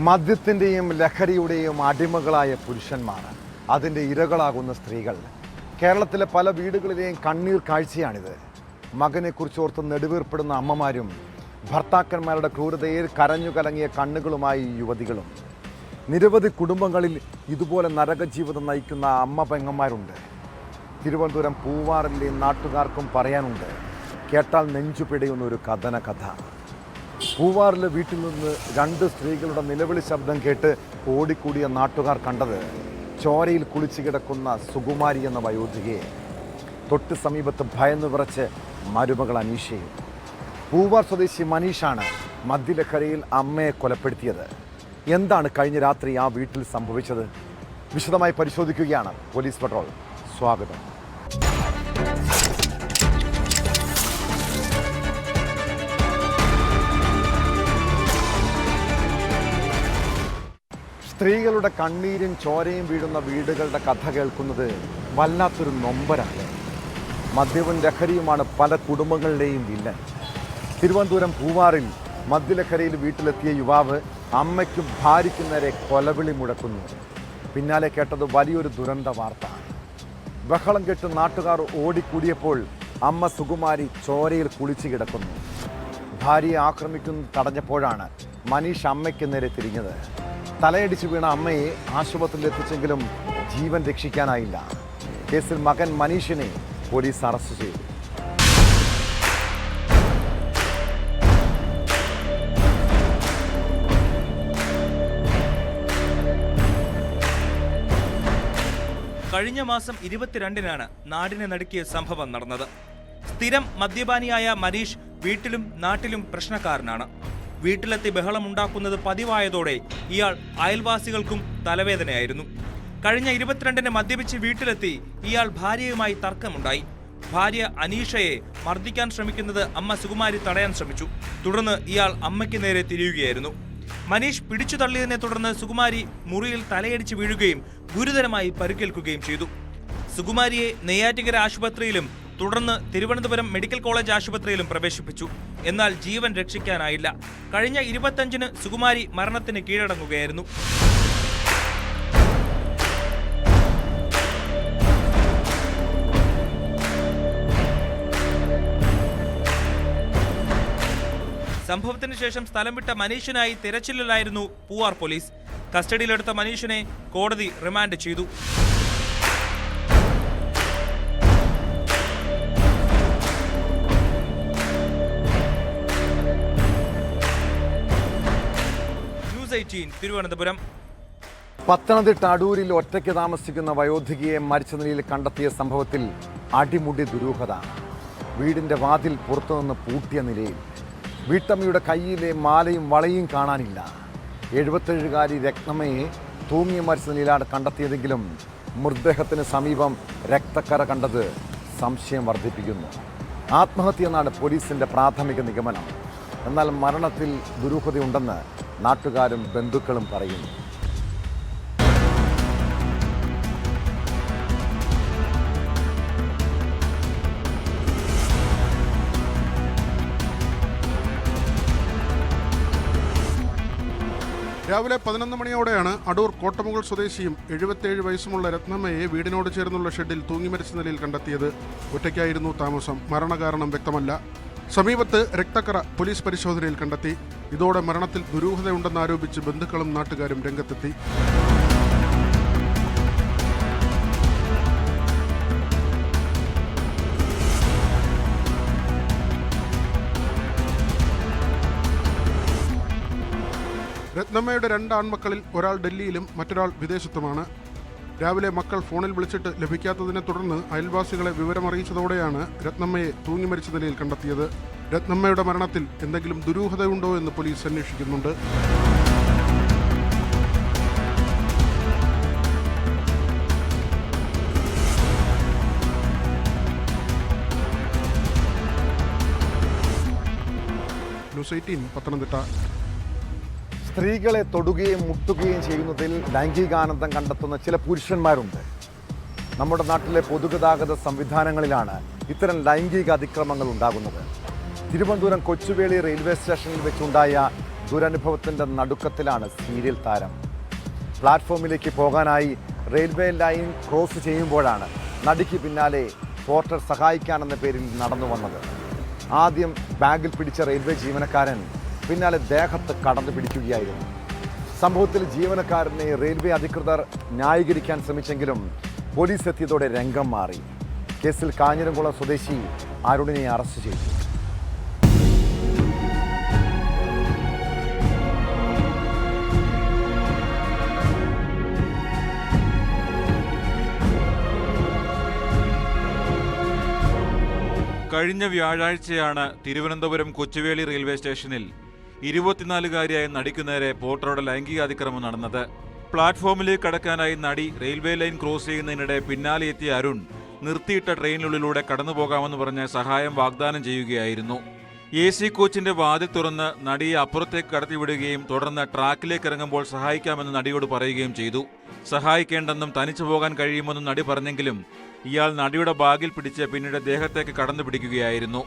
മദ്യത്തിൻ്റെയും ലഹരിയുടെയും അടിമകളായ പുരുഷന്മാർ, അതിൻ്റെ ഇരകളാകുന്ന സ്ത്രീകൾ. കേരളത്തിലെ പല വീടുകളിലെയും കണ്ണീർ കാഴ്ചയാണിത്. മകനെക്കുറിച്ചോർത്ത് നെടുവീർപ്പെടുന്ന അമ്മമാരും ഭർത്താക്കന്മാരുടെ ക്രൂരതയിൽ കരഞ്ഞു കലങ്ങിയ കണ്ണുകളുമായി യുവതികളും. നിരവധി കുടുംബങ്ങളിൽ ഇതുപോലെ നരകജീവിതം നയിക്കുന്ന അമ്മ പെങ്ങന്മാരുണ്ട്. തിരുവനന്തപുരം പൂവാറിലെ നാട്ടുകാർക്കും പറയാനുണ്ട്. കേട്ടാൽ നെഞ്ചു പിടയുന്ന ഒരു കഥ. പൂവാറിലെ വീട്ടിൽ നിന്ന് 2 സ്ത്രീകളുടെ നിലവിളി ശബ്ദം കേട്ട് ഓടിക്കൂടിയ നാട്ടുകാർ കണ്ടത് ചോരയിൽ കുളിച്ചു കിടക്കുന്ന സുകുമാരി എന്ന വയോധികയെ. തൊട്ട് സമീപത്ത് ഭയന്നു വിറച്ച് മരുമകൾ അനീഷയും. പൂവാർ സ്വദേശി മനീഷാണ് മദ്യലഹരിയിൽ അമ്മയെ കൊലപ്പെടുത്തിയത്. എന്താണ് കഴിഞ്ഞ രാത്രി ആ വീട്ടിൽ സംഭവിച്ചത്? വിശദമായി പരിശോധിക്കുകയാണ് പോലീസ് പട്രോൾ. സ്വാഗതം. സ്ത്രീകളുടെ കണ്ണീരും ചോരയും വീഴുന്ന വീടുകളുടെ കഥ കേൾക്കുന്നത് വല്ലാത്തൊരു നൊമ്പരാണ്. മദ്യവും ലഹരിയുമാണ് പല കുടുംബങ്ങളുടെയും വില്ലൻ. തിരുവനന്തപുരം പൂവാറിൽ മദ്യലഹരിയിൽ വീട്ടിലെത്തിയ യുവാവ് അമ്മയ്ക്കും ഭാര്യയ്ക്കും നേരെ കൊലവിളി മുഴക്കുന്നു. പിന്നാലെ കേട്ടത് വലിയൊരു ദുരന്ത വാർത്ത. ബഹളം കേട്ട് നാട്ടുകാർ ഓടിക്കൂടിയപ്പോൾ അമ്മ സുകുമാരി ചോരയിൽ കുളിച്ചു കിടക്കുന്നു. ഭാര്യയെ ആക്രമിക്കുന്നത് തടഞ്ഞപ്പോഴാണ് മനീഷ് അമ്മയ്ക്ക് നേരെ തിരിഞ്ഞത്. തലയടിച്ചു വീണ അമ്മയെ ആശുപത്രിയിൽ എത്തിച്ചെങ്കിലും ജീവൻ രക്ഷിക്കാനായില്ല. കേസിൽ മകൻ മനീഷിനെ പോലീസ് അറസ്റ്റ് ചെയ്തു. കഴിഞ്ഞ മാസം 22-നാണ് നാടിനെ നടുക്കിയ സംഭവം നടന്നത്. സ്ഥിരം മദ്യപാനിയായ മനീഷ് വീട്ടിലും നാട്ടിലും പ്രശ്നക്കാരനാണ്. വീട്ടിലെത്തി ബഹളമുണ്ടാക്കുന്നത് പതിവായതോടെ ഇയാൾ അയൽവാസികൾക്കും തലവേദനയായിരുന്നു. കഴിഞ്ഞ 22-ന് മദ്യപിച്ച് വീട്ടിലെത്തി ഇയാൾ ഭാര്യയുമായി തർക്കമുണ്ടായി. ഭാര്യ അനീഷയെ മർദ്ദിക്കാൻ ശ്രമിക്കുന്നത് അമ്മ സുകുമാരി തടയാൻ ശ്രമിച്ചു. തുടർന്ന് ഇയാൾ അമ്മയ്ക്ക് നേരെ തിരിയുകയായിരുന്നു. മനീഷ് പിടിച്ചു തള്ളിയതിനെ തുടർന്ന് സുകുമാരി മുറിയിൽ തലയടിച്ച് വീഴുകയും ഗുരുതരമായി പരിക്കേൽക്കുകയും ചെയ്തു. സുകുമാരിയെ നെയ്യാറ്റിൻകര ആശുപത്രിയിലും തുടർന്ന് തിരുവനന്തപുരം മെഡിക്കൽ കോളേജ് ആശുപത്രിയിലും പ്രവേശിപ്പിച്ചു. എന്നാൽ ജീവൻ രക്ഷിക്കാനായില്ല. കഴിഞ്ഞ 25-ന് സുകുമാരി മരണത്തിന് കീഴടങ്ങുകയായിരുന്നു. സംഭവത്തിന് ശേഷം സ്ഥലം വിട്ട മനീഷിനായി തിരച്ചിലിലായിരുന്നു പൂവാർ പോലീസ്. കസ്റ്റഡിയിലെടുത്ത മനീഷിനെ കോടതി റിമാൻഡ് ചെയ്തു. ന്യൂസ് 18 തിരുവനന്തപുരം. പത്തനംതിട്ട അടൂരിൽ ഒറ്റയ്ക്ക് താമസിക്കുന്ന വയോധികയെ മരിച്ച നിലയിൽ കണ്ടെത്തിയ സംഭവത്തിൽ അടിമുടി ദുരൂഹത. വീടിൻ്റെ വാതിൽ പുറത്തുനിന്ന് പൂട്ടിയ നിലയിൽ. വീട്ടമ്മയുടെ കയ്യിലെ മാലയും വളയും കാണാനില്ല. 77-കാരി രത്നമ്മയെ തൂങ്ങി മരിച്ച നിലയിലാണ് കണ്ടെത്തിയതെങ്കിലും മൃതദേഹത്തിന് സമീപം രക്തക്കറ കണ്ടത് സംശയം വർദ്ധിപ്പിക്കുന്നു. ആത്മഹത്യ എന്നാണ് പോലീസിൻ്റെ പ്രാഥമിക നിഗമനം. എന്നാൽ മരണത്തിൽ ദുരൂഹതയുണ്ടെന്ന് നാട്ടുകാരും ബന്ധുക്കളും പറയുന്നു. രാവിലെ 11 മണിയോടെയാണ് അടൂർ കോട്ടമുകൾ സ്വദേശിയും 77 വയസ്സുമുള്ള രത്നമ്മയെ വീടിനോട് ചേർന്നുള്ള ഷെഡിൽ തൂങ്ങിമരിച്ച നിലയിൽ കണ്ടെത്തിയത്. ഒറ്റയ്ക്കായിരുന്നു താമസം. മരണകാരണം വ്യക്തമല്ല. സമീപത്ത് രക്തക്കറ പോലീസ് പരിശോധനയിൽ കണ്ടെത്തി. ഇതോടെ മരണത്തിൽ ദുരൂഹതയുണ്ടെന്നാരോപിച്ച് ബന്ധുക്കളും നാട്ടുകാരും രംഗത്തെത്തി. രത്നമ്മയുടെ 2 ആൺമക്കളിൽ ഒരാൾ ഡൽഹിയിലും മറ്റൊരാൾ വിദേശത്തുമാണ്. രാവിലെ മക്കൾ ഫോണിൽ വിളിച്ചിട്ട് ലഭിക്കാത്തതിനെ തുടർന്ന് അയൽവാസികളെ വിവരമറിയിച്ചതോടെയാണ് രത്നമ്മയെ തൂങ്ങിമരിച്ച നിലയിൽ കണ്ടെത്തിയത്. രത്നമ്മയുടെ മരണത്തിൽ എന്തെങ്കിലും ദുരൂഹതയുണ്ടോ എന്ന് പോലീസ് അന്വേഷിക്കുന്നുണ്ട്. ന്യൂസ് 18 പത്തനംതിട്ട. സ്ത്രീകളെ തൊടുകയും മുട്ടുകയും ചെയ്യുന്നതിൽ ലൈംഗികാനന്ദം കണ്ടെത്തുന്ന ചില പുരുഷന്മാരുണ്ട്. നമ്മുടെ നാട്ടിലെ പൊതുഗതാഗത സംവിധാനങ്ങളിലാണ് ഇത്തരം ലൈംഗിക അതിക്രമങ്ങൾ ഉണ്ടാകുന്നത്. തിരുവനന്തപുരം കൊച്ചുവേളി റെയിൽവേ സ്റ്റേഷനിൽ വെച്ചുണ്ടായ ദുരനുഭവത്തിൻ്റെ നടുക്കത്തിലാണ് സീരിയൽ താരം. പ്ലാറ്റ്ഫോമിലേക്ക് പോകാനായി റെയിൽവേ ലൈൻ ക്രോസ് ചെയ്യുമ്പോഴാണ് നടിക്ക് പിന്നാലെ പോർട്ടർ സഹായിക്കാനെന്ന പേരിൽ നടന്നു വന്നത്. ആദ്യം ബാഗിൽ പിടിച്ച റെയിൽവേ ജീവനക്കാരൻ പിന്നാലെ ദേഹത്ത് കടന്നു പിടിക്കുകയായിരുന്നു. സംഭവത്തിൽ ജീവനക്കാരനെ റെയിൽവേ അധികൃതർ ന്യായീകരിക്കാൻ ശ്രമിച്ചെങ്കിലും പോലീസ് എത്തിയതോടെ രംഗം മാറി. കേസിൽ കാഞ്ഞിരംകുളം സ്വദേശി അരുണിനെ അറസ്റ്റ് ചെയ്തു. കഴിഞ്ഞ വ്യാഴാഴ്ചയാണ് തിരുവനന്തപുരം കൊച്ചുവേളി റെയിൽവേ സ്റ്റേഷനിൽ 24-കാരിയായ നടിക്കു നേരെ പോർട്ടറുടെ ലൈംഗികാതിക്രമം നടന്നത്. പ്ലാറ്റ്ഫോമിലേക്ക് കടക്കാനായി നടി റെയിൽവേ ലൈൻ ക്രോസ് ചെയ്യുന്നതിനിടെ പിന്നാലെ എത്തിയ അരുൺ നിർത്തിയിട്ട ട്രെയിനിനുള്ളിലൂടെ കടന്നുപോകാമെന്ന് പറഞ്ഞ് സഹായം വാഗ്ദാനം ചെയ്യുകയായിരുന്നു. AC കോച്ചിന്റെ വാതിൽ തുറന്ന് നടിയെ അപ്പുറത്തേക്ക് കടത്തിവിടുകയും തുടർന്ന് ട്രാക്കിലേക്ക് ഇറങ്ങുമ്പോൾ സഹായിക്കാമെന്ന് നടിയോട് പറയുകയും ചെയ്തു. സഹായിക്കേണ്ടെന്നും തനിച്ചു പോകാൻ കഴിയുമെന്നും നടി പറഞ്ഞെങ്കിലും ഇയാൾ നടിയുടെ ബാഗിൽ പിടിച്ച് പിന്നീട് ദേഹത്തേക്ക് കടന്നു പിടിക്കുകയായിരുന്നു.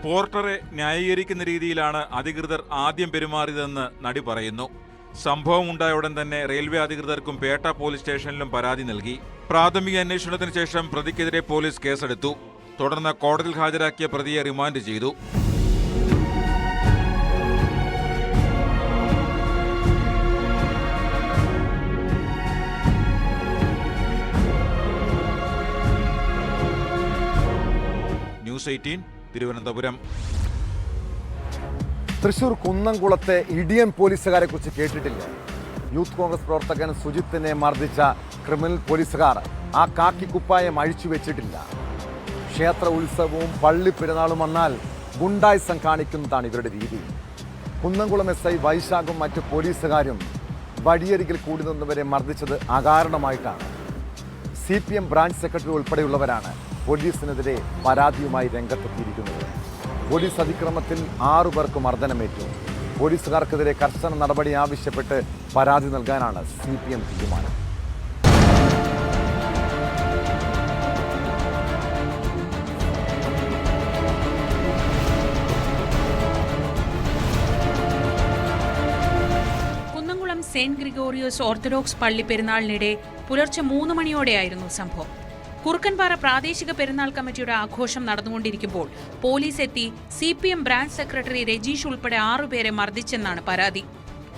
പോർട്ടറെ ന്യായീകരിക്കുന്ന രീതിയിലാണ് അധികൃതർ ആദ്യം പെരുമാറിയതെന്ന് നടി പറയുന്നു. സംഭവം ഉണ്ടായ ഉടൻ തന്നെ റെയിൽവേ അധികൃതർക്കും പേട്ട പോലീസ് സ്റ്റേഷനിലും പരാതി നൽകി. പ്രാഥമിക അന്വേഷണത്തിന് ശേഷം പ്രതിക്കെതിരെ പോലീസ് കേസെടുത്തു. തുടർന്ന് കോടതിയിൽ ഹാജരാക്കിയ പ്രതിയെ റിമാൻഡ് ചെയ്തു. ന്യൂസ് 18 തിരുവനന്തപുരം. തൃശൂർ കുന്നംകുളത്തെ ഇടിയൻ പോലീസുകാരെ കുറിച്ച് കേട്ടിട്ടില്ല. യൂത്ത് കോൺഗ്രസ് പ്രവർത്തകൻ സുജിത്തിനെ മർദ്ദിച്ച ക്രിമിനൽ പോലീസുകാർ ആ കാക്കിക്കുപ്പായം അഴിച്ചു വെച്ചിട്ടില്ല. ക്ഷേത്ര ഉത്സവവും പള്ളി പെരുന്നാളും വന്നാൽ ഗുണ്ടായിസം കാണിക്കുന്നതാണ് ഇവരുടെ രീതി. കുന്നംകുളം SI വൈശാഖും മറ്റു പോലീസുകാരും വഴിയരികിൽ കൂടി നിന്നവരെ മർദ്ദിച്ചത് അകാരണമായിട്ടാണ്. CPM ബ്രാഞ്ച് സെക്രട്ടറി ഉൾപ്പെടെയുള്ളവരാണ് പോലീസിനെതിരെ പരാതിയുമായി രംഗത്തെത്തിയിരിക്കുന്നത്. പോലീസ് അതിക്രമത്തിൽ 6 പേർക്ക് മർദ്ദനമേറ്റു. പോലീസുകാർക്കെതിരെ കർശന നടപടി ആവശ്യപ്പെട്ട് പരാതി നൽകാനാണ് CPM തീരുമാനം. കുന്നംകുളം സെന്റ് ഗ്രിഗോറിയോസ് ഓർത്തഡോക്സ് പള്ളി പെരുന്നാളിനിടെ പുലർച്ചെ 3 മണിയോടെയായിരുന്നു സംഭവം. കുറുക്കൻപാറ പ്രാദേശിക പെരുന്നാൾ കമ്മിറ്റിയുടെ ആഘോഷം നടന്നുകൊണ്ടിരിക്കുമ്പോൾ പോലീസ് എത്തി CPM ബ്രാഞ്ച് സെക്രട്ടറി രജീഷ് ഉൾപ്പെടെ 6 പേരെ മർദ്ദിച്ചെന്നാണ് പരാതി.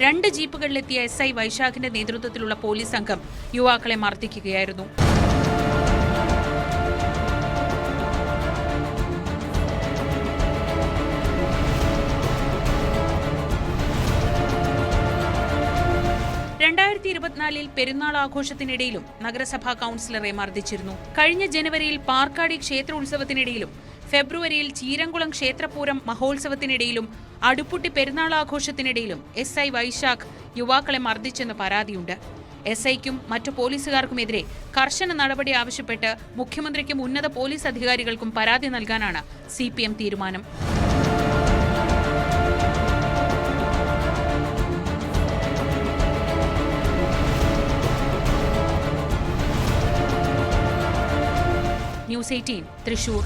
2 ജീപ്പുകളിലെത്തിയ SI വൈശാഖിന്റെ നേതൃത്വത്തിലുള്ള പോലീസ് സംഘം യുവാക്കളെ മർദ്ദിക്കുകയായിരുന്നു. ൽ പെരുന്നാൾ ആഘോഷത്തിനിടയിലും നഗരസഭാ കൗൺസിലറെ മർദ്ദിച്ചിരുന്നു. കഴിഞ്ഞ ജനുവരിയിൽ പാർക്കാടി ക്ഷേത്ര ഉത്സവത്തിനിടയിലും ഫെബ്രുവരിയിൽ ചീരംകുളം ക്ഷേത്രപൂരം മഹോത്സവത്തിനിടയിലും അടുപ്പുട്ടി പെരുന്നാൾ ആഘോഷത്തിനിടയിലും SI വൈശാഖ് യുവാക്കളെ മർദ്ദിച്ചെന്ന് പരാതിയുണ്ട്. SIക്കും മറ്റു പോലീസുകാർക്കുമെതിരെ കർശന നടപടി ആവശ്യപ്പെട്ട് മുഖ്യമന്ത്രിക്കും ഉന്നത പോലീസ് അധികാരികൾക്കും പരാതി നൽകാനാണ് CPM തീരുമാനം. ന്യൂസ് 18 തൃശൂർ.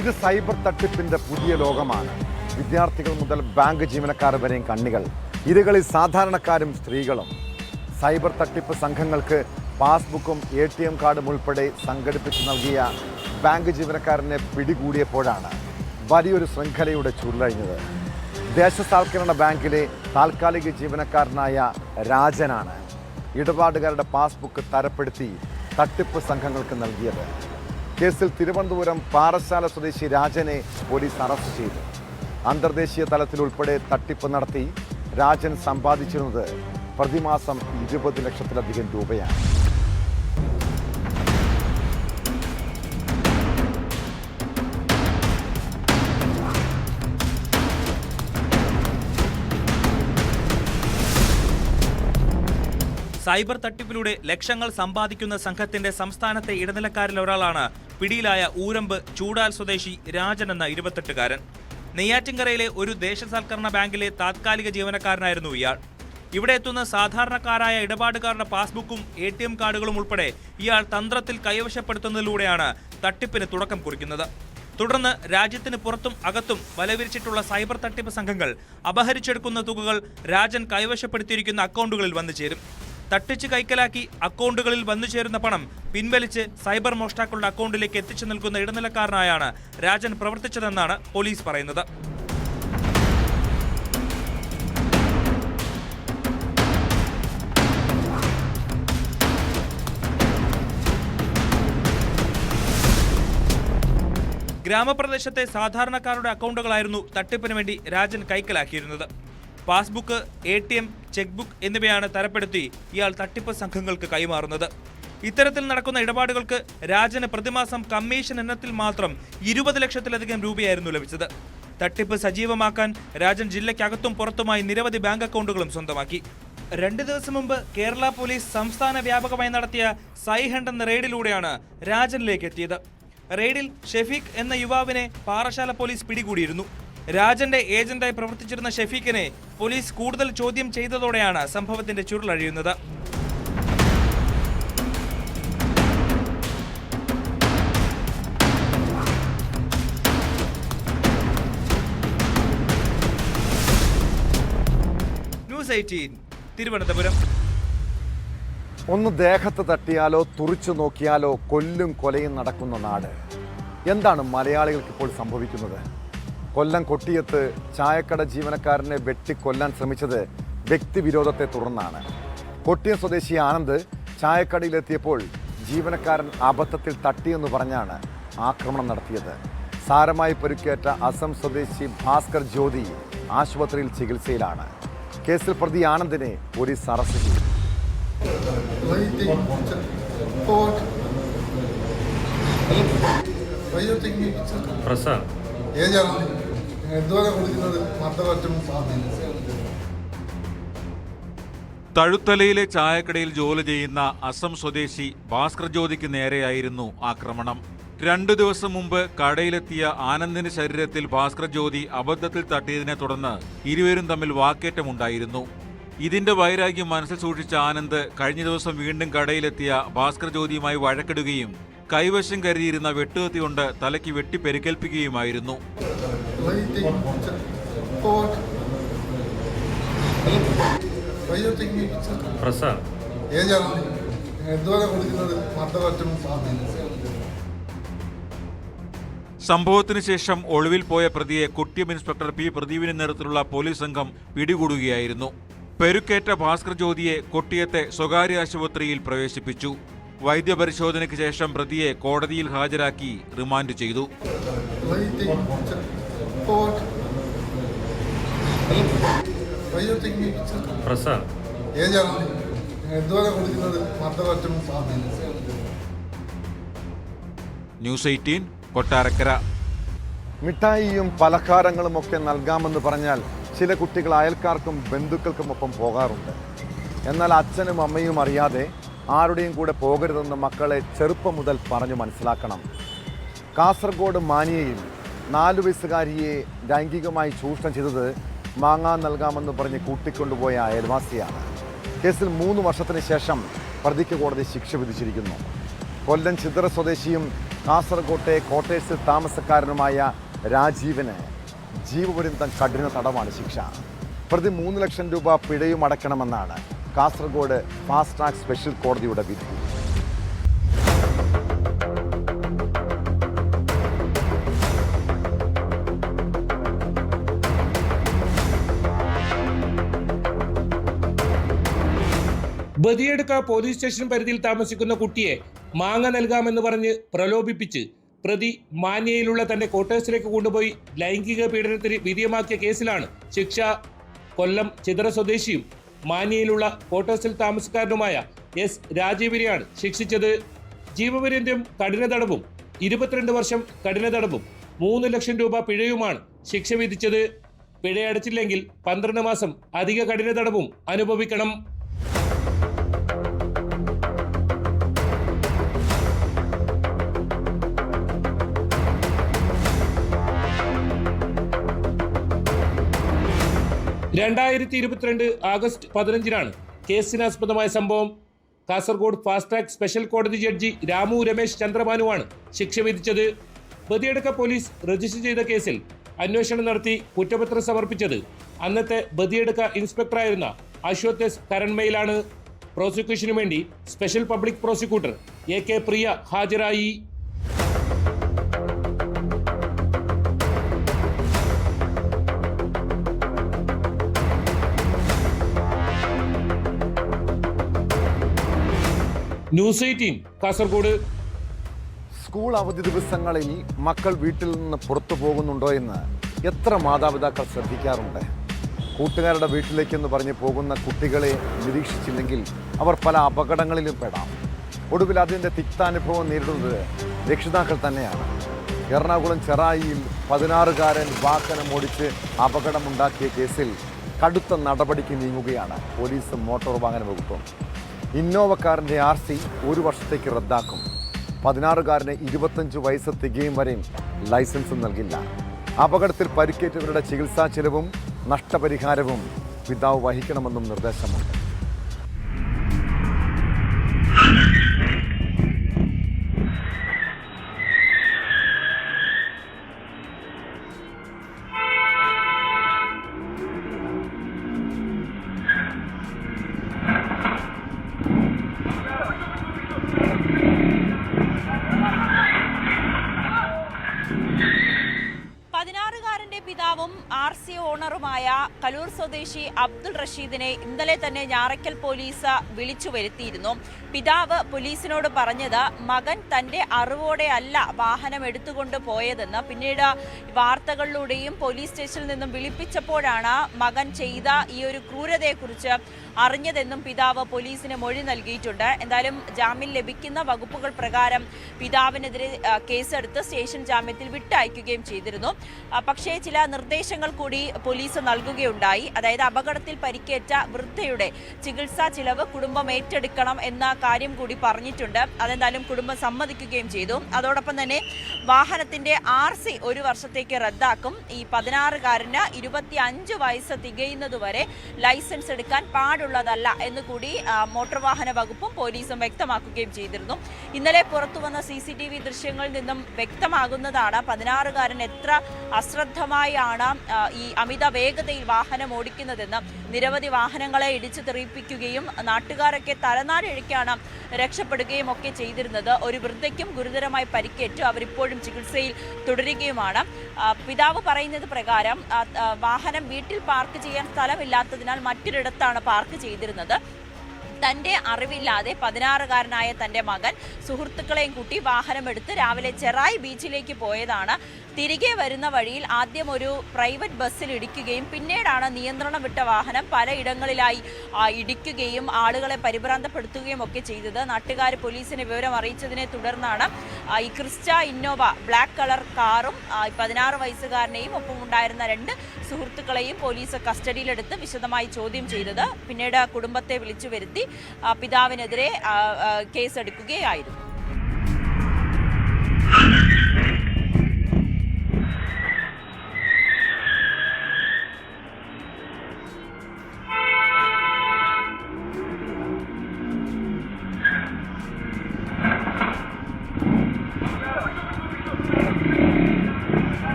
ഇത് സൈബർ തട്ടിപ്പിന്റെ പുതിയ ലോകമാണ്. വിദ്യാർത്ഥികൾ മുതൽ ബാങ്ക് ജീവനക്കാർ വരെയും കണ്ണികൾ. ഇരകളിൽ സാധാരണക്കാരും സ്ത്രീകളും. സൈബർ തട്ടിപ്പ് സംഘങ്ങൾക്ക് പാസ്ബുക്കും ATM കാർഡും ഉൾപ്പെടെ സംഘടിപ്പിച്ച് നൽകിയ ബാങ്ക് ജീവനക്കാരനെ പിടികൂടിയപ്പോഴാണ് വലിയൊരു ശൃംഖലയുടെ ചുരുളഴിഞ്ഞത്. ദേശസാൽക്കരണ ബാങ്കിലെ താൽക്കാലിക ജീവനക്കാരനായ രാജനാണ് ഇടപാടുകാരുടെ പാസ്ബുക്ക് തരപ്പെടുത്തി തട്ടിപ്പ് സംഘങ്ങൾക്ക് നൽകിയത്. കേസിൽ തിരുവനന്തപുരം പാറശാല സ്വദേശി രാജനെ പോലീസ് അറസ്റ്റ് ചെയ്തു. അന്തർദേശീയ തലത്തിലുൾപ്പെടെ തട്ടിപ്പ് നടത്തി രാജൻ സമ്പാദിച്ചിരുന്നത് പ്രതിമാസം 20 ലക്ഷത്തിലധികം രൂപയാണ്. സൈബർ തട്ടിപ്പിലൂടെ ലക്ഷങ്ങൾ സമ്പാദിക്കുന്ന സംഘത്തിന്റെ സംസ്ഥാനത്തെ ഇടനിലക്കാരിൽ ഒരാളാണ് പിടിയിലായ ഊരമ്പ് ചൂടാൽ സ്വദേശി രാജൻ എന്ന 28-കാരൻ. നെയ്യാറ്റിൻകരയിലെ ഒരു ദേശസാൽക്കരണ ബാങ്കിലെ താത്കാലിക ജീവനക്കാരനായിരുന്നു ഇയാൾ. ഇവിടെ എത്തുന്ന സാധാരണക്കാരായ ഇടപാടുകാരുടെ പാസ്ബുക്കും ATM കാർഡുകളും ഉൾപ്പെടെ ഇയാൾ തന്ത്രത്തിൽ കൈവശപ്പെടുത്തുന്നതിലൂടെയാണ് തട്ടിപ്പിന് തുടക്കം കുറിക്കുന്നത്. തുടർന്ന് രാജ്യത്തിന് പുറത്തും അകത്തും വലവിരിച്ചിട്ടുള്ള സൈബർ തട്ടിപ്പ് സംഘങ്ങൾ അപഹരിച്ചെടുക്കുന്ന തുകകൾ രാജൻ കൈവശപ്പെടുത്തിയിരിക്കുന്ന അക്കൗണ്ടുകളിൽ വന്നു ചേരും. തട്ടിച്ച് കൈക്കലാക്കി അക്കൗണ്ടുകളിൽ വന്നു ചേരുന്ന പണം പിൻവലിച്ച് സൈബർ മോഷ്ടാക്കളുടെ അക്കൗണ്ടിലേക്ക് എത്തിച്ചു നൽകുന്ന ഇടനിലക്കാരനായാണ് രാജൻ പ്രവർത്തിച്ചതെന്നാണ് പോലീസ് പറയുന്നത്. ഗ്രാമപ്രദേശത്തെ സാധാരണക്കാരുടെ അക്കൗണ്ടുകളായിരുന്നു തട്ടിപ്പിന് വേണ്ടി രാജൻ കൈക്കലാക്കിയിരുന്നത്. പാസ്ബുക്ക്, ATM, ചെക്ക് ബുക്ക് എന്നിവയാണ് തരപ്പെടുത്തി ഇയാൾ തട്ടിപ്പ് സംഘങ്ങൾക്ക് കൈമാറുന്നത്. ഇത്തരത്തിൽ നടക്കുന്ന ഇടപാടുകൾക്ക് രാജന് പ്രതിമാസം കമ്മീഷൻ ഇനത്തിൽ മാത്രം 20 ലക്ഷത്തിലധികം രൂപയായിരുന്നു ലഭിച്ചത്. തട്ടിപ്പ് സജീവമാക്കാൻ രാജൻ ജില്ലയ്ക്കകത്തും പുറത്തുമായി നിരവധി ബാങ്ക് അക്കൗണ്ടുകളും സ്വന്തമാക്കി. 2 ദിവസം മുമ്പ് കേരള പോലീസ് സംസ്ഥാന വ്യാപകമായി നടത്തിയ സൈഹണ്ട് എന്ന റെയ്ഡിലൂടെയാണ് രാജനിലേക്ക് എത്തിയത്. റെയ്ഡിൽ ഷെഫീഖ് എന്ന യുവാവിനെ പാറശാല പോലീസ് പിടികൂടിയിരുന്നു. രാജന്റെ ഏജന്റായി പ്രവർത്തിച്ചിരുന്ന ഷെഫീഖിനെ പോലീസ് കൂടുതൽ ചോദ്യം ചെയ്തതോടെയാണ് സംഭവത്തിന്റെ ചുരുളഴിയുന്നത്. ന്യൂസ് 18 തിരുവനന്തപുരം. ഒന്ന് ദേഹത്ത് തട്ടിയാലോ തുറിച്ചു നോക്കിയാലോ കൊല്ലും കൊലയും നടക്കുന്ന നാട്. എന്താണ് മലയാളികൾക്ക് ഇപ്പോൾ സംഭവിക്കുന്നത്? കൊല്ലം കൊട്ടിയത്ത് ചായക്കട ജീവനക്കാരനെ വെട്ടിക്കൊല്ലാൻ ശ്രമിച്ചത് വ്യക്തിവിരോധത്തെ തുടർന്നാണ്. കൊട്ടിയം സ്വദേശി ആനന്ദ് ചായക്കടയിലെത്തിയപ്പോൾ ജീവനക്കാരൻ അബദ്ധത്തിൽ തട്ടിയെന്ന് പറഞ്ഞാണ് ആക്രമണം നടത്തിയത്. സാരമായി പരിക്കേറ്റ അസം സ്വദേശി ഭാസ്കർ ജ്യോതി ആശുപത്രിയിൽ ചികിത്സയിലാണ്. കേസിൽ പ്രതി ആനന്ദിനെ പോലീസ് അറസ്റ്റ് ചെയ്തു. തഴുത്തലയിലെ ചായക്കടയിൽ ജോലി ചെയ്യുന്ന അസം സ്വദേശി ഭാസ്കർ ജ്യോതിക്ക് നേരെയായിരുന്നു ആക്രമണം. 2 ദിവസം മുമ്പ് കടയിലെത്തിയ ആനന്ദിന്റെ ശരീരത്തിൽ ഭാസ്കർ ജ്യോതി അബദ്ധത്തിൽ തട്ടിയതിനെ തുടർന്ന് ഇരുവരും തമ്മിൽ വാക്കേറ്റമുണ്ടായിരുന്നു. ഇതിന്റെ വൈരാഗ്യം മനസ്സിൽ സൂക്ഷിച്ച ആനന്ദ് കഴിഞ്ഞ ദിവസം വീണ്ടും കടയിലെത്തിയ ഭാസ്കർ ജ്യോതിയുമായി വഴക്കിടുകയും കൈവശം കരുതിയിരുന്ന വെട്ടുകത്തി കൊണ്ട് തലയ്ക്ക് വെട്ടി പരിക്കേൽപ്പിക്കുകയുമായിരുന്നു. സംഭവത്തിന് ശേഷം ഒളിവിൽ പോയ പ്രതിയെ കൊട്ടിയം ഇൻസ്പെക്ടർ P. പ്രദീപിന്റെ നേതൃത്വത്തിലുള്ള പോലീസ് സംഘം പിടികൂടുകയായിരുന്നു. പെരുക്കേറ്റ ഭാസ്കർ ജ്യോതിയെ കൊട്ടിയത്തെ സ്വകാര്യ ആശുപത്രിയിൽ പ്രവേശിപ്പിച്ചു. വൈദ്യപരിശോധനയ്ക്ക് ശേഷം പ്രതിയെ കോടതിയിൽ ഹാജരാക്കി റിമാൻഡ് ചെയ്തു. ന്യൂസ് 18 കൊട്ടാരക്കര. മിഠായിയും പലഹാരങ്ങളും ഒക്കെ നൽകാമെന്ന് പറഞ്ഞാൽ ചില കുട്ടികൾ അയൽക്കാർക്കും ബന്ധുക്കൾക്കുമൊപ്പം പോകാറുണ്ട്. എന്നാൽ അച്ഛനും അമ്മയും അറിയാതെ ആരുടെയും കൂടെ പോകരുതെന്ന് മക്കളെ ചെറുപ്പം മുതൽ പറഞ്ഞു മനസ്സിലാക്കണം. കാസർഗോഡ് മാനിയയിൽ 4 വയസ്സുകാരിയെ ലൈംഗികമായി ചൂഷണം ചെയ്തത് മാങ്ങ നൽകാമെന്ന് പറഞ്ഞ് കൂട്ടിക്കൊണ്ടുപോയ അയൽവാസിയാണ്. കേസിൽ 3 വർഷത്തിന് ശേഷം പ്രതിക്ക് കോടതി ശിക്ഷ വിധിച്ചിരിക്കുന്നു. കൊല്ലം ചിതറ സ്വദേശിയും കാസർഗോട്ടെ ക്വാർട്ടേഴ്സിൽ താമസക്കാരനുമായ രാജീവിന് ജീവപര്യന്തം കഠിന തടവാണ് ശിക്ഷ. പ്രതി 3 ലക്ഷം രൂപ പിഴയും അടയ്ക്കണമെന്നാണ് കാസർഗോഡ് ഫാസ്റ്റ് ട്രാക്ക് സ്പെഷ്യൽ കോടതിയുടെ വിധി. ബദിയടുക്ക പോലീസ് സ്റ്റേഷൻ പരിധിയിൽ താമസിക്കുന്ന കുട്ടിയെ മാങ്ങ നൽകാമെന്ന് പറഞ്ഞ് പ്രലോഭിപ്പിച്ച് പ്രതി മാന്യയിലുള്ള തന്റെ ക്വാർട്ടേഴ്സിലേക്ക് കൊണ്ടുപോയി ലൈംഗിക പീഡനത്തിന് വിധേയമാക്കിയ കേസിലാണ് ശിക്ഷ. കൊല്ലം ചിതറ സ്വദേശിയും മാന്യയിലുള്ള ക്വാർട്ടേഴ്സിൽ താമസക്കാരനുമായ S. രാജീവിനെയാണ് ശിക്ഷിച്ചത്. ജീവപര്യന്തം കഠിന തടവും 22 വർഷം കഠിന തടവും 3 ലക്ഷം രൂപ പിഴയുമാണ് ശിക്ഷ വിധിച്ചത്. പിഴയടച്ചില്ലെങ്കിൽ 12 മാസം അധിക കഠിന തടവും അനുഭവിക്കണം. 2022 ആഗസ്റ്റ് 15-നാണ് കേസിനാസ്പദമായ സംഭവം. കാസർഗോഡ് ഫാസ്റ്റ് ട്രാക്ക് സ്പെഷ്യൽ കോടതി ജഡ്ജി രാമു രമേശ് ചന്ദ്രഭാനുവാണ് ശിക്ഷ വിധിച്ചത്. ബദിയടുക്ക പോലീസ് രജിസ്റ്റർ ചെയ്ത കേസിൽ അന്വേഷണം നടത്തി കുറ്റപത്രം സമർപ്പിച്ചത് അന്നത്തെ ബദിയടുക്ക ഇൻസ്പെക്ടറായിരുന്ന അശ്വത് എസ് കരൺമയിലാണ്. പ്രോസിക്യൂഷനു വേണ്ടി സ്പെഷ്യൽ പബ്ലിക് പ്രോസിക്യൂട്ടർ AK പ്രിയ ഹാജരായി. ന്യൂസ് 18 കാസർഗോഡ്. സ്കൂൾ അവധി ദിവസങ്ങളിൽ മക്കൾ വീട്ടിൽ നിന്ന് പുറത്തു പോകുന്നുണ്ടോ എന്ന് എത്ര മാതാപിതാക്കൾ ശ്രദ്ധിക്കാറുണ്ട്. കൂട്ടുകാരുടെ വീട്ടിലേക്കെന്ന് പറഞ്ഞ് പോകുന്ന കുട്ടികളെ നിരീക്ഷിച്ചില്ലെങ്കിൽ അവർ പല അപകടങ്ങളിലും പെടാം. ഒടുവിൽ അതിൻ്റെ തിക്താനുഭവം നേരിടുന്നത് രക്ഷിതാക്കൾ തന്നെയാണ്. എറണാകുളം ചെറായിയിൽ 16-കാരൻ വാഹനം ഓടിച്ച് അപകടമുണ്ടാക്കിയ കേസിൽ കടുത്ത നടപടിക്ക് നീങ്ങുകയാണ് പോലീസും മോട്ടോർ വാഹന വകുപ്പും. ഇന്നോവക്കാരൻ്റെ RC 1 വർഷത്തേക്ക് റദ്ദാക്കും. 16-കാരന് 25 വയസ്സ് തികയും വരെ ലൈസൻസ് നൽകില്ല. അപകടത്തിൽ പരിക്കേറ്റവരുടെ ചികിത്സാ ചെലവും നഷ്ടപരിഹാരവും പിതാവ് വഹിക്കണമെന്നും നിർദ്ദേശമുണ്ട്. പിതാവും RC ഓണറുമായ കലൂർ സ്വദേശി അബ്ദുൾ റഷീദിനെ ഇന്നലെ തന്നെ ഞാറയ്ക്കൽ പോലീസ് വിളിച്ചു വരുത്തിയിരുന്നു. പിതാവ് പോലീസിനോട് പറഞ്ഞത് മകൻ തന്റെ അറിവോടെ അല്ല വാഹനം എടുത്തുകൊണ്ട് പോയതെന്ന്. പിന്നീട് വാർത്തകളിലൂടെയും പോലീസ് സ്റ്റേഷനിൽ നിന്നും വിളിപ്പിച്ചപ്പോഴാണ് മകൻ ചെയ്ത ഈ ഒരു ക്രൂരതയെക്കുറിച്ച് അറിഞ്ഞതെന്നും പിതാവ് പോലീസിന് മൊഴി നൽകിയിട്ടുണ്ട്. എന്തായാലും ജാമ്യം ലഭിക്കുന്ന വകുപ്പുകൾ പ്രകാരം പിതാവിനെതിരെ കേസെടുത്ത് സ്റ്റേഷൻ ജാമ്യത്തിൽ വിട്ടയക്കുകയും ചെയ്തിരുന്നു. പക്ഷേ ചില നിർദ്ദേശങ്ങൾ കൂടി പോലീസ് നൽകുകയുണ്ടായി. അതായത് അപകടത്തിൽ പരിക്കേറ്റ വൃദ്ധയുടെ ചികിത്സാ ചിലവ് കുടുംബം ഏറ്റെടുക്കണം എന്ന കാര്യം കൂടി പറഞ്ഞിട്ടുണ്ട്. അതെന്തായാലും കുടുംബം സമ്മതിക്കുകയും ചെയ്തു. അതോടൊപ്പം തന്നെ വാഹനത്തിന്റെ RC 1 വർഷത്തേക്ക് റദ്ദാക്കും. ഈ 16-കാരന് 25 വയസ്സ് തികയുന്നതുവരെ ലൈസൻസ് എടുക്കാൻ പാടുള്ളതല്ല എന്നുകൂടി മോട്ടോർ വാഹന വകുപ്പും പോലീസും വ്യക്തമാക്കുകയും ചെയ്തിരുന്നു. ഇന്നലെ പുറത്തുവന്ന CCTV ദൃശ്യങ്ങളിൽ നിന്നും വ്യക്തമാകുന്നതാണ് 16-കാരൻ എത്ര അശ്രദ്ധമായാണ് ഈ അമിത വേഗതയിൽ വാഹനം ഓടിക്കുന്നതെന്ന്. നിരവധി വാഹനങ്ങളെ ഇടിച്ചു തെറിപ്പിക്കുകയും നാട്ടുകാരൊക്കെ തലനാരിഴയ്ക്കാണ് രക്ഷപ്പെടുകയും ഒക്കെ ചെയ്തിരുന്നത്. ഒരു വൃദ്ധയ്ക്കും ഗുരുതരമായി പരിക്കേറ്റു. അവരിപ്പോഴും ചികിത്സയിൽ തുടരുകയുമാണ്. പിതാവ് പറയുന്നത് പ്രകാരം വാഹനം വീട്ടിൽ പാർക്ക് ചെയ്യാൻ സ്ഥലമില്ലാത്തതിനാൽ മറ്റൊരിടത്താണ് പാർക്ക് ചെയ്തിരുന്നത്. തൻ്റെ അറിവില്ലാതെ 16-കാരനായ തൻ്റെ മകൻ സുഹൃത്തുക്കളെയും കൂട്ടി വാഹനമെടുത്ത് രാവിലെ ചെറായി ബീച്ചിലേക്ക് പോയതാണ്. തിരികെ വരുന്ന വഴിയിൽ ആദ്യം ഒരു പ്രൈവറ്റ് ബസ്സിൽ ഇടിക്കുകയും പിന്നീടാണ് നിയന്ത്രണം വിട്ട വാഹനം പലയിടങ്ങളിലായി ഇടിക്കുകയും ആളുകളെ പരിഭ്രാന്തപ്പെടുത്തുകയും ഒക്കെ ചെയ്തത്. നാട്ടുകാർ പോലീസിനെ വിവരം അറിയിച്ചതിനെ തുടർന്നാണ് ഈ ക്രിസ്റ്റ ഇന്നോവ ബ്ലാക്ക് കളർ കാറും 16 വയസ്സുകാരനെയും ഒപ്പമുണ്ടായിരുന്ന 2 സുഹൃത്തുക്കളെയും പോലീസ് കസ്റ്റഡിയിലെടുത്ത് വിശദമായി ചോദ്യം ചെയ്തത്. പിന്നീട് കുടുംബത്തെ വിളിച്ചു വരുത്തി പിതാവിനെതിരെ കേസെടുക്കുകയായിരുന്നു.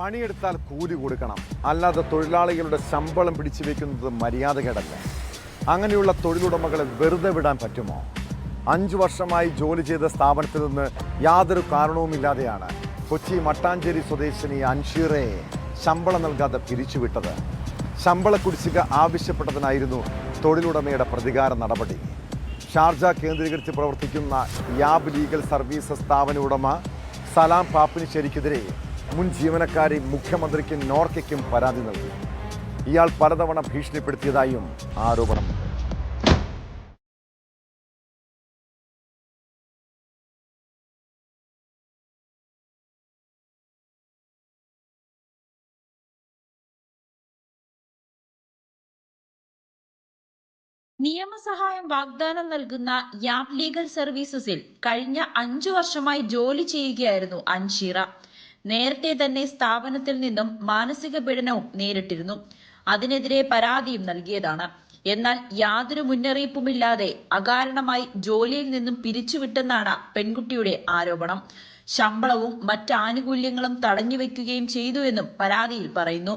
പണിയെടുത്താൽ കൂലി കൊടുക്കണം, അല്ലാതെ തൊഴിലാളികളുടെ ശമ്പളം പിടിച്ചു വെക്കുന്നത് മര്യാദകേടല്ല. അങ്ങനെയുള്ള തൊഴിലുടമകളെ വെറുതെ വിടാൻ പറ്റുമോ? 5 വർഷമായി ജോലി ചെയ്ത സ്ഥാപനത്തിൽ നിന്ന് യാതൊരു കാരണവുമില്ലാതെയാണ് കൊച്ചി മട്ടാഞ്ചേരി സ്വദേശിനി അൻഷീറയെ ശമ്പളം നൽകാതെ പിരിച്ചുവിട്ടത്. ശമ്പള കുടിശ്ശിക ആവശ്യപ്പെട്ടതിനായിരുന്നു തൊഴിലുടമയുടെ പ്രതികാര നടപടി. ഷാർജ കേന്ദ്രീകരിച്ച് പ്രവർത്തിക്കുന്ന യാബ് ലീഗൽ സർവീസസ് സ്ഥാപന ഉടമ സലാം പാപ്പിനിശ്ശേരിക്കെതിരെ മുൻ ജീവനക്കാരി മുഖ്യമന്ത്രിക്കും നോർക്കയ്ക്കും പരാതി നൽകി. ഇയാൾ പലതവണ ഭീഷണിപ്പെടുത്തിയതായും ആരോപണമുണ്ട്. നിയമസഹായം വാഗ്ദാനം നൽകുന്ന യാബ് ലീഗൽ സർവീസസിൽ കഴിഞ്ഞ 5 വർഷമായി ജോലി ചെയ്യുകയായിരുന്നു അൻഷീറ. നേരത്തെ തന്നെ സ്ഥാപനത്തിൽ നിന്നും മാനസിക പീഡനവും നേരിട്ടിരുന്നു. അതിനെതിരെ പരാതിയും നൽകിയതാണ്. എന്നാൽ യാതൊരു മുന്നറിയിപ്പുമില്ലാതെ അകാരണമായി ജോലിയിൽ നിന്നും പിരിച്ചുവിട്ടെന്നാണ് പെൺകുട്ടിയുടെ ആരോപണം. ശമ്പളവും മറ്റ് ആനുകൂല്യങ്ങളും തടഞ്ഞുവെക്കുകയും ചെയ്തുവെന്നും പരാതിയിൽ പറയുന്നു.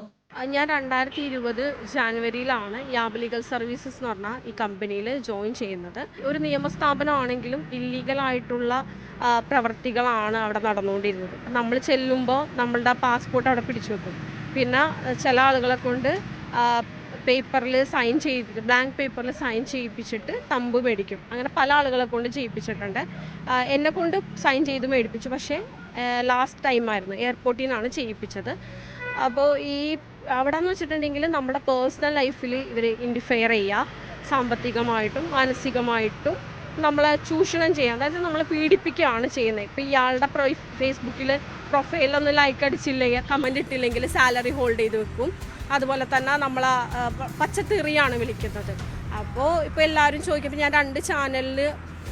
ഞാൻ 2020 ജാനുവരിയിലാണ് യാബ് ലീഗൽ സർവീസസ് എന്ന് പറഞ്ഞ ഈ കമ്പനിയിൽ ജോയിൻ ചെയ്യുന്നത്. ഒരു നിയമസ്ഥാപനമാണെങ്കിലും ഇല്ലീഗലായിട്ടുള്ള പ്രവർത്തികളാണ് അവിടെ നടന്നുകൊണ്ടിരുന്നത്. നമ്മൾ ചെല്ലുമ്പോൾ നമ്മളുടെ പാസ്പോർട്ട് അവിടെ പിടിച്ചു വെക്കും. പിന്നെ ചില ആളുകളെ കൊണ്ട് പേപ്പറിൽ സൈൻ ചെയ്തിട്ട് ബ്ലാങ്ക് പേപ്പറിൽ സൈൻ ചെയ്യിപ്പിച്ചിട്ട് തമ്പ് മേടിക്കും. അങ്ങനെ പല ആളുകളെ കൊണ്ട് ചെയ്യിപ്പിച്ചിട്ടുണ്ട്. എന്നെ കൊണ്ട് സൈൻ ചെയ്ത് മേടിപ്പിച്ചു. പക്ഷേ ലാസ്റ്റ് ടൈമായിരുന്നു, എയർപോർട്ടിൽ നിന്നാണ് ചെയ്യിപ്പിച്ചത്. അപ്പോൾ ഈ അവിടെ എന്ന് വെച്ചിട്ടുണ്ടെങ്കിൽ നമ്മുടെ പേഴ്സണൽ ലൈഫിൽ ഇവർ ഇൻറ്റർഫെയർ ചെയ്യുക, സാമ്പത്തികമായിട്ടും മാനസികമായിട്ടും നമ്മളെ ചൂഷണം ചെയ്യുക, അതായത് നമ്മളെ പീഡിപ്പിക്കുകയാണ് ചെയ്യുന്നത്. ഇപ്പോൾ ഇയാളുടെ ഫേസ്ബുക്കിൽ പ്രൊഫൈലൊന്ന് ലൈക്ക് അടിച്ചില്ലെങ്കിൽ, കമൻ്റ് ഇട്ടില്ലെങ്കിൽ സാലറി ഹോൾഡ് ചെയ്ത് വെക്കും. അതുപോലെ തന്നെ നമ്മളെ പച്ചത്തെറിയാണ് വിളിക്കുന്നത്. അപ്പോൾ ഇപ്പോൾ എല്ലാവരും ചോദിക്കുമ്പോൾ ഞാൻ 2 ചാനലിൽ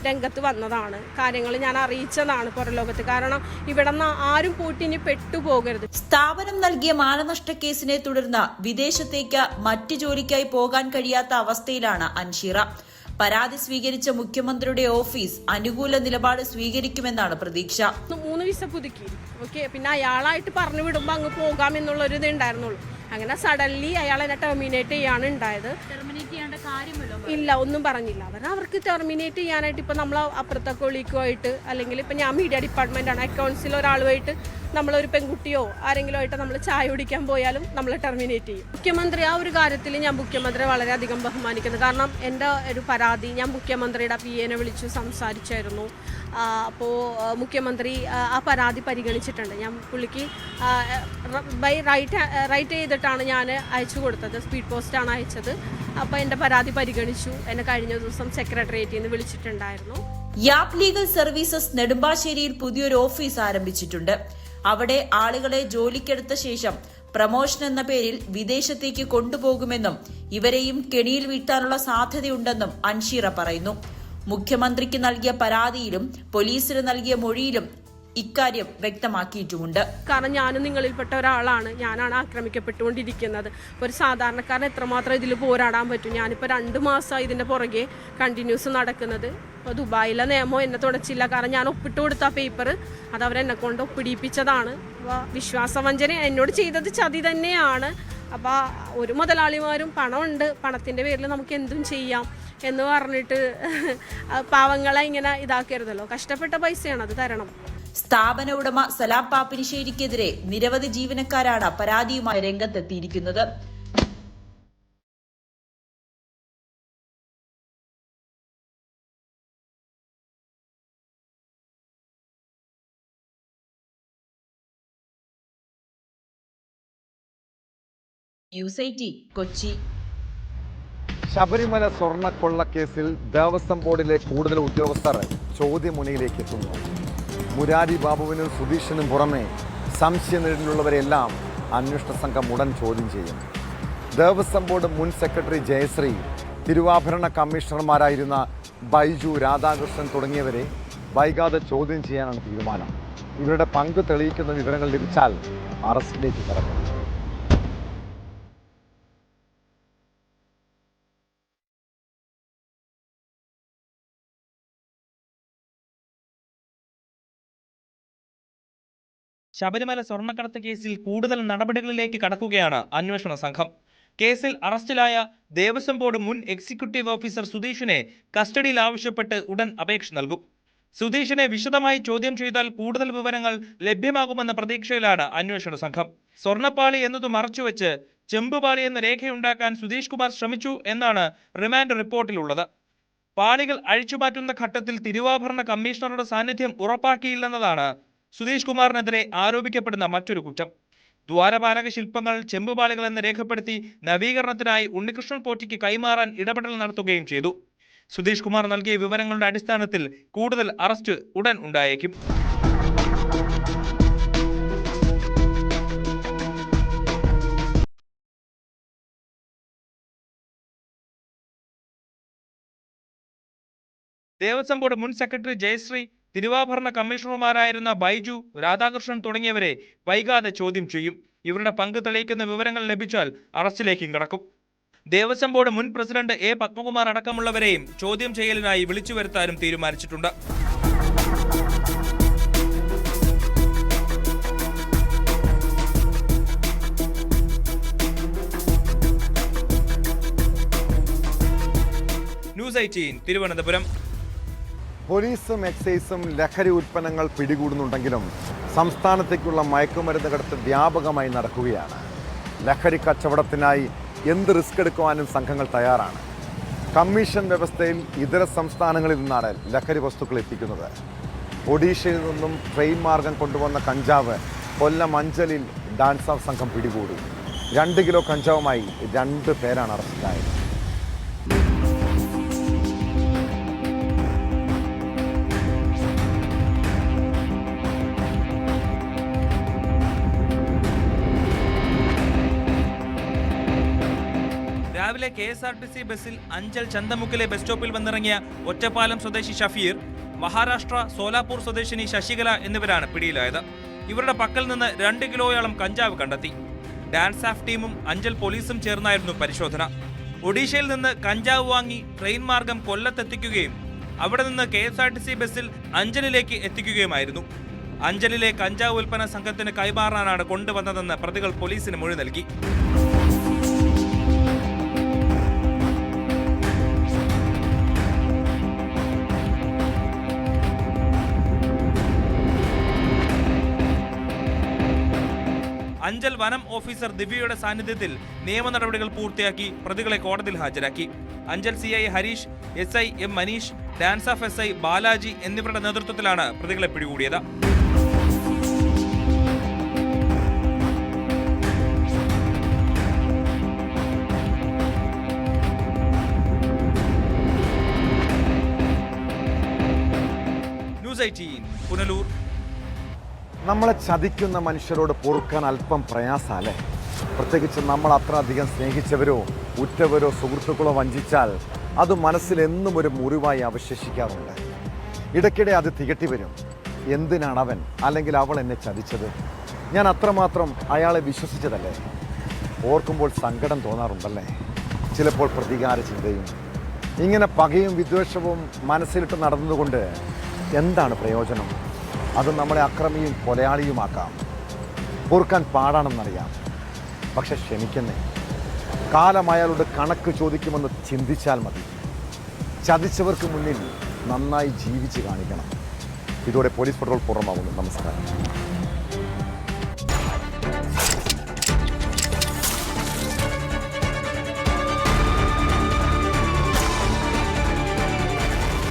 രംഗത്ത് വന്നതാണ്, കാര്യങ്ങൾ ഞാൻ അറിയിച്ചതാണ് പുറലോകത്ത്. കാരണം ഇവിടെ നിന്ന് ആരും പോയിട്ട് ഇനി പെട്ടുപോകരുത്. സ്ഥാപനം നൽകിയ മാനനഷ്ട കേസിനെ തുടർന്ന് വിദേശത്തേക്ക് മറ്റു ജോലിക്കായി പോകാൻ കഴിയാത്ത അവസ്ഥയിലാണ് അൻഷീറ. പരാതി സ്വീകരിച്ച മുഖ്യമന്ത്രിയുടെ ഓഫീസ് അനുകൂല നിലപാട് സ്വീകരിക്കുമെന്നാണ് പ്രതീക്ഷ. 3 വിസ പുതുക്കി. ഓക്കെ, പിന്നെ അയാളായിട്ട് പറഞ്ഞു വിടുമ്പോൾ അങ്ങ് പോകാം എന്നുള്ളൊരു ഇത് ഉണ്ടായിരുന്നുള്ളൂ. അങ്ങനെ സഡൻലി അയാൾ എന്നെ ടെർമിനേറ്റ് ചെയ്യാണ് ഉണ്ടായത്. ഇല്ല, ഒന്നും പറഞ്ഞില്ല. അവർക്ക് ടെർമിനേറ്റ് ചെയ്യാനായിട്ട് ഇപ്പം നമ്മൾ അപ്പുറത്തെ കൊളീക്കുമായിട്ട്, അല്ലെങ്കിൽ ഇപ്പം ഞാൻ മീഡിയ ഡിപ്പാർട്ട്മെൻറ്റാണ്, അക്കൗണ്ട്സിൽ ഒരാളുമായിട്ട് നമ്മളൊരു പെൺകുട്ടിയോ ആരെങ്കിലും ആയിട്ട് നമ്മൾ ചായ കുടിക്കാൻ പോയാലും നമ്മൾ ടെർമിനേറ്റ് ചെയ്യും. മുഖ്യമന്ത്രി ആ ഒരു കാര്യത്തിൽ ഞാൻ മുഖ്യമന്ത്രിയെ വളരെയധികം ബഹുമാനിക്കുന്നു. കാരണം എൻ്റെ ഒരു പരാതി ഞാൻ മുഖ്യമന്ത്രിയുടെ PA വിളിച്ചു സംസാരിച്ചായിരുന്നു. അപ്പോൾ മുഖ്യമന്ത്രി ആ പരാതി പരിഗണിച്ചിട്ടുണ്ട്. ഞാൻ പുള്ളിക്ക് ബൈ റൈറ്റ് ചെയ്തിട്ടാണ് ഞാൻ അയച്ചു കൊടുത്തത്, സ്പീഡ് പോസ്റ്റാണ് അയച്ചത്. അപ്പോൾ എൻ്റെ പരാതി പരിഗണിച്ചു. എന്നെ കഴിഞ്ഞ ദിവസം സെക്രട്ടേറിയറ്റിൽ നിന്ന് വിളിച്ചിട്ടുണ്ടായിരുന്നു. യാബ് ലീഗൽ സർവീസസ് നെടുമ്പാശ്ശേരിയിൽ പുതിയൊരു ഓഫീസ് ആരംഭിച്ചിട്ടുണ്ട്. അവിടെ ആളുകളെ ജോലിക്കെടുത്ത ശേഷം പ്രമോഷൻ എന്ന പേരിൽ വിദേശത്തേക്ക് കൊണ്ടുപോകുമെന്നും ഇവരെയും കെണിയിൽ വീഴ്ത്താനുള്ള സാധ്യതയുണ്ടെന്നും അൻഷീറ പറയുന്നു. മുഖ്യമന്ത്രിക്ക് നൽകിയ പരാതിയിലും പോലീസിന് നൽകിയ മൊഴിയിലും ഇക്കാര്യം വ്യക്തമാക്കിയിട്ടുമുണ്ട്. കാരണം ഞാനും നിങ്ങളിൽപ്പെട്ട ഒരാളാണ്, ഞാനാണ് ആക്രമിക്കപ്പെട്ടുകൊണ്ടിരിക്കുന്നത്. ഒരു സാധാരണക്കാരൻ എത്രമാത്രം ഇതിൽ പോരാടാൻ പറ്റും? ഞാനിപ്പോൾ 2 മാസമായി ഇതിൻ്റെ പുറകെ കണ്ടിന്യൂസ് നടക്കുന്നത്. ഇപ്പോൾ ദുബായിലെ നിയമം എന്നെ തുടച്ചില്ല. കാരണം ഞാൻ ഒപ്പിട്ട് കൊടുത്ത പേപ്പർ അത് അവരെന്നെ കൊണ്ട് ഒപ്പിടിപ്പിച്ചതാണ്. അപ്പോൾ വിശ്വാസവഞ്ചന എന്നോട് ചെയ്തത് ചതി തന്നെയാണ്. അപ്പോൾ ഒരു മുതലാളിമാരും പണമുണ്ട്, പണത്തിൻ്റെ പേരിൽ നമുക്ക് എന്തും ചെയ്യാം എന്ന് പറഞ്ഞിട്ട് പാവങ്ങളെ ഇങ്ങനെ ഇതാക്കരുതല്ലോ. കഷ്ടപ്പെട്ട പൈസയാണ്, അത് തരണം. സ്ഥാപന ഉടമ സലാം പാപ്പിനിശ്ശേരിക്കെതിരെ നിരവധി ജീവനക്കാരാണ് പരാതിയുമായി രംഗത്തെത്തിയിരിക്കുന്നത്. ന്യൂസ് 18 കൊച്ചി. ശബരിമല സ്വർണ്ണക്കൊള്ളക്കേസിൽ ദേവസ്വം ബോർഡിലെ കൂടുതൽ ഉദ്യോഗസ്ഥർ ചോദ്യമുനയിലേക്ക് എത്തുന്നു. മുരാരി ബാബുവിനും സുധീഷിനും പുറമെ സംശയനിഴലിലുള്ളവരെല്ലാം അന്വേഷണ സംഘം ഉടൻ ചോദ്യം ചെയ്യും. ദേവസ്വം ബോർഡ് മുൻ സെക്രട്ടറി ജയശ്രീ, തിരുവാഭരണ കമ്മീഷണർമാരായിരുന്ന ബൈജു, രാധാകൃഷ്ണൻ തുടങ്ങിയവരെ വൈകാതെ ചോദ്യം ചെയ്യാനാണ് തീരുമാനം. ഇവരുടെ പങ്ക് തെളിയിക്കുന്ന വിവരങ്ങൾ ലഭിച്ചാൽ അറസ്റ്റിലേക്ക് കടക്കും. ശബരിമല സ്വർണ്ണക്കടത്ത് കേസിൽ കൂടുതൽ നടപടികളിലേക്ക് കടക്കുകയാണ് അന്വേഷണ സംഘം. കേസിൽ അറസ്റ്റിലായ ദേവസ്വം ബോർഡ് മുൻ എക്സിക്യൂട്ടീവ് ഓഫീസർ സുധീഷിനെ കസ്റ്റഡിയിൽ ആവശ്യപ്പെട്ട് ഉടൻ അപേക്ഷ നൽകും. സുധീഷിനെ വിശദമായി ചോദ്യം ചെയ്താൽ കൂടുതൽ വിവരങ്ങൾ ലഭ്യമാകുമെന്ന പ്രതീക്ഷയിലാണ് അന്വേഷണ സംഘം. സ്വർണ്ണപ്പാളി എന്നത് മറച്ചുവെച്ച് ചെമ്പുപാളി എന്ന രേഖയുണ്ടാക്കാൻ സുധീഷ് കുമാർ ശ്രമിച്ചു എന്നാണ് റിമാൻഡ് റിപ്പോർട്ടിലുള്ളത്. പാളികൾ അഴിച്ചുമാറ്റുന്ന ഘട്ടത്തിൽ തിരുവാഭരണ കമ്മീഷണറുടെ സാന്നിധ്യം ഉറപ്പാക്കിയില്ലെന്നതാണ് സുധീഷ് കുമാറിനെതിരെ ആരോപിക്കപ്പെടുന്ന മറ്റൊരു കുറ്റം. ദ്വാരപാലക ശില്പങ്ങൾ ചെമ്പുപാളികൾ എന്ന് രേഖപ്പെടുത്തി നവീകരണത്തിനായി ഉണ്ണികൃഷ്ണൻ പോറ്റിക്ക് കൈമാറാൻ ഇടപെടൽ നടത്തുകയും ചെയ്തു. സുധീഷ് കുമാർ നൽകിയ വിവരങ്ങളുടെ അടിസ്ഥാനത്തിൽ കൂടുതൽ അറസ്റ്റ് ഉടൻ ഉണ്ടായേക്കും. ദേവസ്വം ബോർഡ് മുൻ സെക്രട്ടറി ജയശ്രീ, തിരുവാഭരണ കമ്മീഷണർമാരായിരുന്ന ബൈജു, രാധാകൃഷ്ണൻ തുടങ്ങിയവരെ വൈകാതെ ചോദ്യം ചെയ്യും. ഇവരുടെ പങ്ക് തെളിയിക്കുന്ന വിവരങ്ങൾ ലഭിച്ചാൽ അറസ്റ്റിലേക്കും കടക്കും. ദേവസ്വം ബോർഡ് മുൻ പ്രസിഡന്റ് എ പത്മകുമാർ അടക്കമുള്ളവരെയും ചോദ്യം ചെയ്യലിനായി വിളിച്ചു വരുത്താനും തീരുമാനിച്ചിട്ടുണ്ട്. ന്യൂസ് 18 തിരുവനന്തപുരം. പോലീസും എക്സൈസും ലഹരി ഉൽപ്പന്നങ്ങൾ പിടികൂടുന്നുണ്ടെങ്കിലും സംസ്ഥാനത്തേക്കുള്ള മയക്കുമരുന്ന് കടത്ത് വ്യാപകമായി നടക്കുകയാണ്. ലഹരി കച്ചവടത്തിനായി എന്ത് റിസ്ക് എടുക്കുവാനും സംഘങ്ങൾ തയ്യാറാണ്. കമ്മീഷൻ വ്യവസ്ഥയിൽ ഇതര സംസ്ഥാനങ്ങളിൽ നിന്നാണ് ലഹരി വസ്തുക്കൾ എത്തിക്കുന്നത്. ഒഡീഷയിൽ നിന്നും ട്രെയിൻ മാർഗം കൊണ്ടുവന്ന കഞ്ചാവ് കൊല്ലം അഞ്ചലിൽ ഡാൻസ് ഓഫ് സംഘം പിടികൂടി. 2 കിലോ കഞ്ചാവുമായി 2 പേരാണ് അറസ്റ്റിലായത്. രാവിലെ KSRTC ബസ്സിൽ അഞ്ചൽ ചന്തമുക്കിലെ ബസ് സ്റ്റോപ്പിൽ വന്നിറങ്ങിയ ഒറ്റപ്പാലം സ്വദേശി ഷഫീർ, മഹാരാഷ്ട്ര സോലാപൂർ സ്വദേശിനി ശശികല എന്നിവരാണ് പിടിയിലായത്. ഇവരുടെ പക്കൽ നിന്ന് 2 കിലോയോളം കഞ്ചാവ് കണ്ടെത്തി. ഡാൻസ് ഓഫ് ടീമും അഞ്ചൽ പോലീസും ചേർന്നായിരുന്നു പരിശോധന. ഒഡീഷയിൽ നിന്ന് കഞ്ചാവ് വാങ്ങി ട്രെയിൻ മാർഗം കൊല്ലത്തെത്തിക്കുകയും അവിടെ നിന്ന് KSRTC ബസ്സിൽ അഞ്ചലിലേക്ക് എത്തിക്കുകയുമായിരുന്നു. അഞ്ചലിലെ കഞ്ചാവ് ഉൽപ്പന്ന സംഘത്തിന് കൈമാറാനാണ് കൊണ്ടുവന്നതെന്ന് പ്രതികൾ പോലീസിന് മൊഴി നൽകി. അഞ്ചൽ വനം ഓഫീസർ ദിവ്യയുടെ സാന്നിധ്യത്തിൽ നിയമ നടപടികൾ പൂർത്തിയാക്കി പ്രതികളെ കോടതിയിൽ ഹാജരാക്കി. Anchal CI Harish, SI M Manish, dance of SI Balaji എന്നിവരുടെ നേതൃത്വത്തിലാണ് പ്രതികളെ പിടികൂടിയത്. ന്യൂസ് 18 പുനലൂർ. നമ്മളെ ചതിക്കുന്ന മനുഷ്യരോട് പൊറുക്കാൻ അല്പം പ്രയാസമല്ലേ? പ്രത്യേകിച്ച് നമ്മൾ അത്ര അധികം സ്നേഹിച്ചവരോ ഉറ്റവരോ സുഹൃത്തുക്കളോ വഞ്ചിച്ചാൽ അത് മനസ്സിൽ എന്നും ഒരു മുറിവായി അവശേഷിക്കാറുണ്ട്. ഇടയ്ക്കിടെ അത് തികട്ടി വരും. എന്തിനാണ് അവൻ അല്ലെങ്കിൽ അവൾ എന്നെ ചതിച്ചത്? ഞാൻ അത്രമാത്രം അയാളെ വിശ്വസിച്ചതല്ലേ? ഓർക്കുമ്പോൾ സങ്കടം തോന്നാറുണ്ടല്ലേ? ചിലപ്പോൾ പ്രതികാര ചിന്തയും. ഇങ്ങനെ പകയും വിദ്വേഷവും മനസ്സിലിട്ട് നടന്നതുകൊണ്ട് എന്താണ് പ്രയോജനം? അത് നമ്മളെ അക്രമിയും കൊലയാളിയുമാക്കാം. പൊറുക്കാൻ പാടാണെന്നറിയാം, പക്ഷെ ക്ഷമിക്കുന്നേ. കാലം അയാളുടെ കണക്ക് ചോദിക്കുമെന്ന് ചിന്തിച്ചാൽ മതി. ചതിച്ചവർക്ക് മുന്നിൽ നന്നായി ജീവിച്ച് കാണിക്കണം. ഇതോടെ പോലീസ് പട്രോൾ പൂർണ്ണമാകുന്നു. നമസ്കാരം.